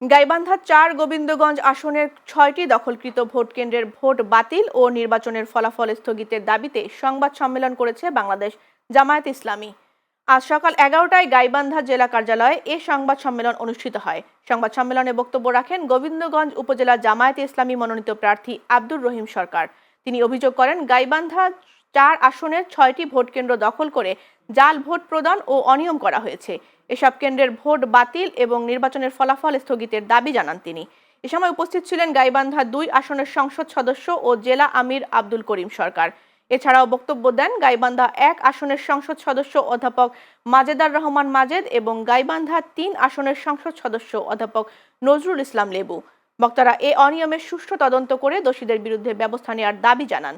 গাইবান্ধা ৪ গোবিন্দগঞ্জ আসনের ৬টি দখলকৃত ভোট কেন্দ্রের ভোট বাতিল ও নির্বাচনের ফলাফল স্থগিতের দাবিতে সংবাদ সম্মেলন করেছে বাংলাদেশ জামায়াত ইসলামী। আজ সকাল ১১টায় গাইবান্ধা জেলা কার্যালয়ে এ সংবাদ সম্মেলন অনুষ্ঠিত হয়। সংবাদ সম্মেলনে বক্তব্য রাখেন গোবিন্দগঞ্জ উপজেলা জামায়াত ইসলামী মনোনীত প্রার্থী আব্দুর রহিম সরকার। তিনি অভিযোগ করেন, গাইবান্ধা ৪ আসনের ৬টি ভোট কেন্দ্র দখল করে জাল ভোট প্রদান ও অনিয়ম করা হয়েছে। এসব কেন্দ্রের ভোট বাতিল এবং নির্বাচনের ফলাফল স্থগিতের দাবি জানান তিনি। এ সময় উপস্থিত ছিলেন গাইবান্ধা ২ আসনের সংসদ সদস্য ও জেলা আমির আব্দুল করিম সরকার। এছাড়াও বক্তব্য দেন গাইবান্ধা ১ আসনের সংসদ সদস্য অধ্যাপক মাজেদার রহমান মাজেদ এবং গাইবান্ধা ৩ আসনের সংসদ সদস্য অধ্যাপক নজরুল ইসলাম লেবু। বক্তারা এ অনিয়মের সুষ্ঠু তদন্ত করে দোষীদের বিরুদ্ধে ব্যবস্থা নেওয়ার দাবি জানান।